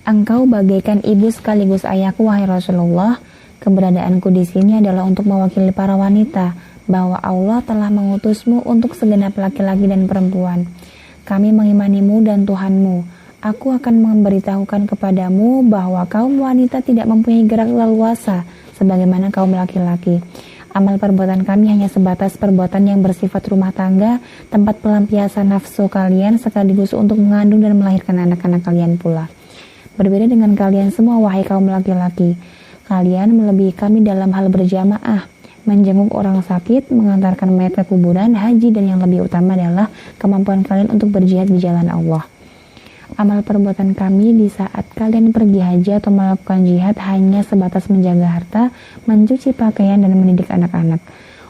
Engkau bagaikan ibu sekaligus ayahku, wahai Rasulullah. Keberadaanku di sini adalah untuk mewakili para wanita, bahwa Allah telah mengutusmu untuk segenap laki-laki dan perempuan. Kami mengimanimu dan Tuhanmu. Aku akan memberitahukan kepadamu bahwa kaum wanita tidak mempunyai gerak leluasa sebagaimana kaum laki-laki. Amal perbuatan kami hanya sebatas perbuatan yang bersifat rumah tangga, tempat pelampiasan nafsu kalian sekaligus untuk mengandung dan melahirkan anak-anak kalian pula. Berbeda dengan kalian semua, wahai kaum laki-laki, kalian melebihi kami dalam hal berjamaah, menjenguk orang sakit, mengantarkan mayat ke kuburan, haji, dan yang lebih utama adalah kemampuan kalian untuk berjihad di jalan Allah. Amal perbuatan kami di saat kalian pergi haji atau melakukan jihad hanya sebatas menjaga harta, mencuci pakaian, dan mendidik anak-anak.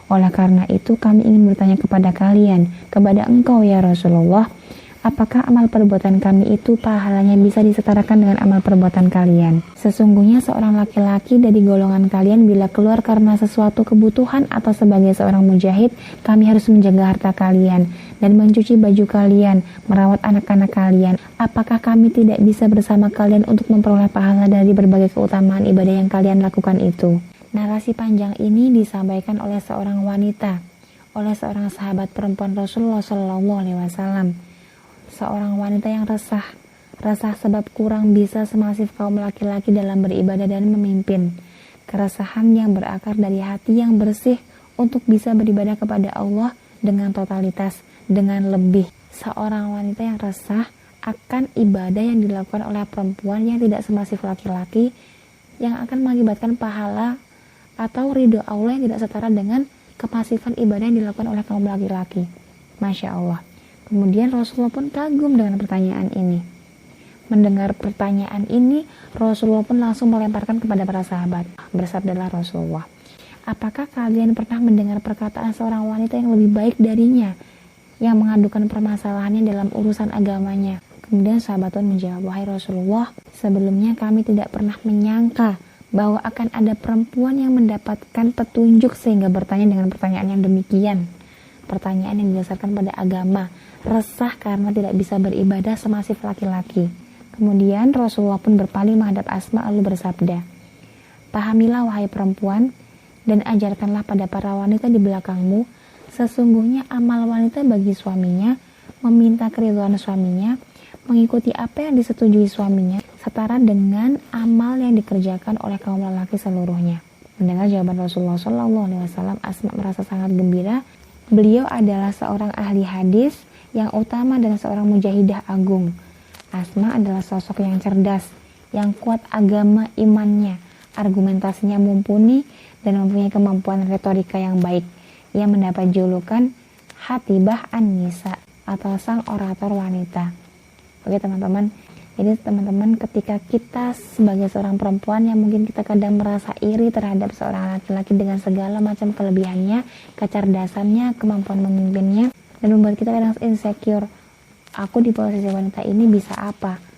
Oleh karena itu kami ingin bertanya kepada kalian, kepada engkau ya Rasulullah, apakah amal perbuatan kami itu pahalanya bisa disetarakan dengan amal perbuatan kalian? Sesungguhnya seorang laki-laki dari golongan kalian bila keluar karena sesuatu kebutuhan atau sebagai seorang mujahid, kami harus menjaga harta kalian dan mencuci baju kalian, merawat anak-anak kalian. Apakah kami tidak bisa bersama kalian untuk memperoleh pahala dari berbagai keutamaan ibadah yang kalian lakukan itu? Narasi panjang ini disampaikan oleh seorang wanita, oleh seorang sahabat perempuan Rasulullah SAW. Seorang wanita yang resah sebab kurang bisa semasif kaum laki-laki dalam beribadah dan memimpin. Keresahan yang berakar dari hati yang bersih untuk bisa beribadah kepada Allah dengan totalitas, dengan lebih. Seorang wanita yang resah akan ibadah yang dilakukan oleh perempuan yang tidak semasif laki-laki, yang akan mengakibatkan pahala atau ridho Allah yang tidak setara dengan kemasifan ibadah yang dilakukan oleh kaum laki-laki. Masya Allah. Kemudian Rasulullah pun kagum dengan pertanyaan ini. Mendengar pertanyaan ini, Rasulullah pun langsung melemparkan kepada para sahabat. Bersabdalah Rasulullah, apakah kalian pernah mendengar perkataan seorang wanita yang lebih baik darinya, yang mengadukan permasalahannya dalam urusan agamanya? Kemudian sahabat pun menjawab, wahai Rasulullah, sebelumnya kami tidak pernah menyangka bahwa akan ada perempuan yang mendapatkan petunjuk sehingga bertanya dengan pertanyaan yang demikian. Pertanyaan yang didasarkan pada agama, resah karena tidak bisa beribadah semasif laki-laki. Kemudian Rasulullah pun berpaling menghadap Asma lalu bersabda, pahamilah wahai perempuan dan ajarkanlah pada para wanita di belakangmu, sesungguhnya amal wanita bagi suaminya, meminta keridhaan suaminya, mengikuti apa yang disetujui suaminya, setara dengan amal yang dikerjakan oleh kaum lelaki seluruhnya. Mendengar jawaban Rasulullah SAW, Asma merasa sangat gembira. Beliau adalah seorang ahli hadis yang utama dan seorang mujahidah agung. Asma adalah sosok yang cerdas, yang kuat agama imannya, argumentasinya mumpuni, dan mempunyai kemampuan retorika yang baik. Ia mendapat julukan Hatibah An-Nisa atau sang orator wanita. Oke teman-teman, jadi teman-teman ketika kita sebagai seorang perempuan yang mungkin kita kadang merasa iri terhadap seorang laki-laki dengan segala macam kelebihannya, kecerdasannya, kemampuan memimpinnya, dan membuat kita kadang insecure, aku di posisi wanita ini bisa apa?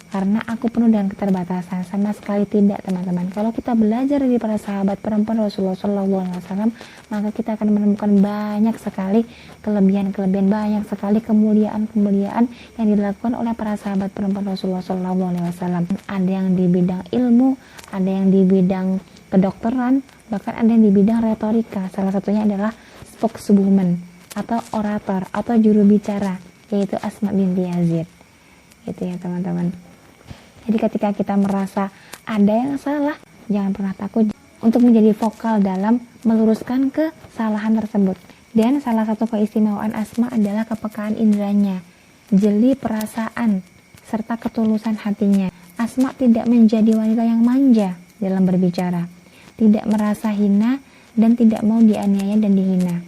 Karena aku penuh dengan keterbatasan. Sama sekali tidak teman-teman. Kalau kita belajar dari para sahabat perempuan Rasulullah SAW, maka kita akan menemukan banyak sekali kelebihan-kelebihan, banyak sekali kemuliaan-kemuliaan yang dilakukan oleh para sahabat perempuan Rasulullah SAW. Ada yang di bidang ilmu, ada yang di bidang kedokteran, bahkan ada yang di bidang retorika. Salah satunya adalah spokeswoman atau orator atau juru bicara, yaitu Asma binti Yazid. Gitu ya teman-teman. Jadi ketika kita merasa ada yang salah, jangan pernah takut untuk menjadi vokal dalam meluruskan kesalahan tersebut. Dan salah satu keistimewaan Asma adalah kepekaan inderanya, jeli perasaan, serta ketulusan hatinya. Asma tidak menjadi wanita yang manja dalam berbicara, tidak merasa hina dan tidak mau dianiaya dan dihina.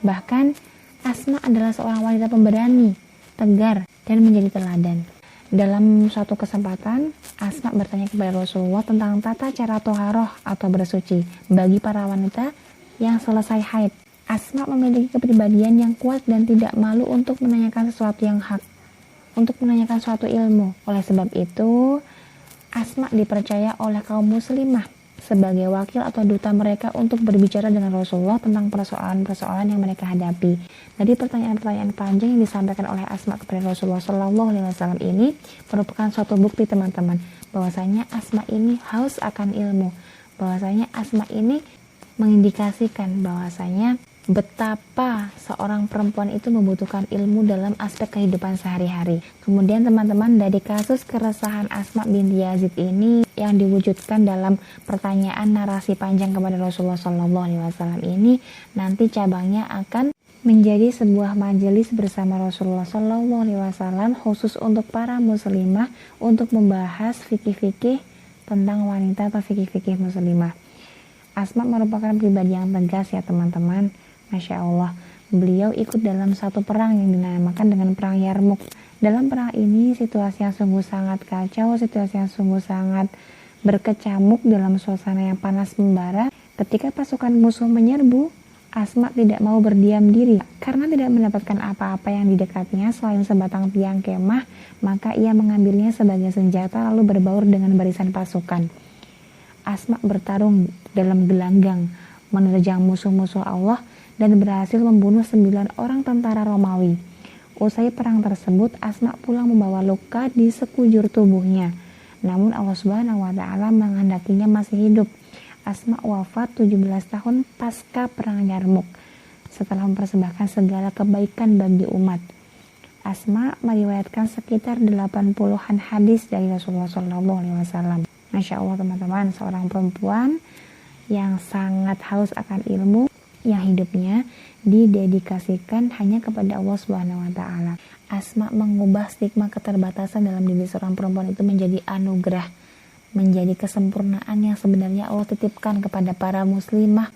Bahkan Asma adalah seorang wanita pemberani, tegar, dan menjadi teladan. Dalam suatu kesempatan, Asma bertanya kepada Rasulullah tentang tata cara toharoh atau bersuci bagi para wanita yang selesai haid. Asma memiliki kepribadian yang kuat dan tidak malu untuk menanyakan sesuatu yang hak, untuk menanyakan suatu ilmu. Oleh sebab itu, Asma dipercaya oleh kaum muslimah sebagai wakil atau duta mereka untuk berbicara dengan Rasulullah tentang persoalan-persoalan yang mereka hadapi. Dari pertanyaan-pertanyaan panjang yang disampaikan oleh Asma kepada Rasulullah SAW ini merupakan suatu bukti teman-teman bahwasanya Asma ini haus akan ilmu, bahwasanya Asma ini mengindikasikan bahwasanya betapa seorang perempuan itu membutuhkan ilmu dalam aspek kehidupan sehari-hari. Kemudian teman-teman, dari kasus keresahan Asma binti Yazid ini yang diwujudkan dalam pertanyaan narasi panjang kepada Rasulullah SAW ini, nanti cabangnya akan menjadi sebuah majelis bersama Rasulullah SAW khusus untuk para muslimah untuk membahas fikih-fikih tentang wanita atau fikih-fikih muslimah. Asma merupakan pribadi yang tegas ya teman-teman. Masya Allah, beliau ikut dalam satu perang yang dinamakan dengan perang Yarmuk. Dalam perang ini situasi yang sungguh sangat kacau, situasi yang sungguh sangat berkecamuk dalam suasana yang panas membara. Ketika pasukan musuh menyerbu, Asma tidak mau berdiam diri. Karena tidak mendapatkan apa-apa yang didekatnya selain sebatang tiang kemah, maka ia mengambilnya sebagai senjata lalu berbaur dengan barisan pasukan. Asma bertarung dalam gelanggang, menerjang musuh-musuh Allah dan berhasil membunuh 9 orang tentara Romawi. Usai perang tersebut, Asma pulang membawa luka di sekujur tubuhnya. Namun Allah Subhanahu wa taala menghendakinya masih hidup. Asma wafat 17 tahun pasca perang Yarmuk setelah mempersembahkan segala kebaikan bagi umat. Asma meriwayatkan sekitar 80-an hadis dari Rasulullah SAW. Masya Allah teman-teman, seorang perempuan yang sangat haus akan ilmu, yang hidupnya didedikasikan hanya kepada Allah Subhanahu wa taala. Asma mengubah stigma keterbatasan dalam diri seorang perempuan itu menjadi anugerah, menjadi kesempurnaan yang sebenarnya Allah titipkan kepada para muslimah,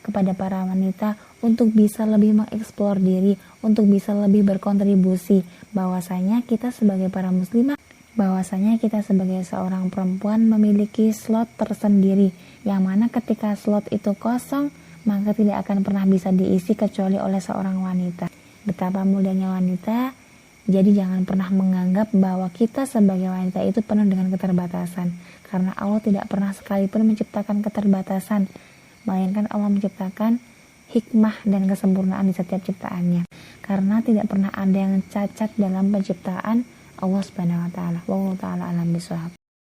kepada para wanita untuk bisa lebih mengeksplor diri, untuk bisa lebih berkontribusi. Bahwasanya kita sebagai para muslimah, bahwasanya kita sebagai seorang perempuan memiliki slot tersendiri, yang mana ketika slot itu kosong, maka tidak akan pernah bisa diisi kecuali oleh seorang wanita. Betapa mulianya wanita, jadi jangan pernah menganggap bahwa kita sebagai wanita itu penuh dengan keterbatasan, karena Allah tidak pernah sekalipun menciptakan keterbatasan, melainkan Allah menciptakan hikmah dan kesempurnaan di setiap ciptaannya, karena tidak pernah ada yang cacat dalam penciptaan Allah Subhanahu wa taala. Wallahu taala alam bishawab.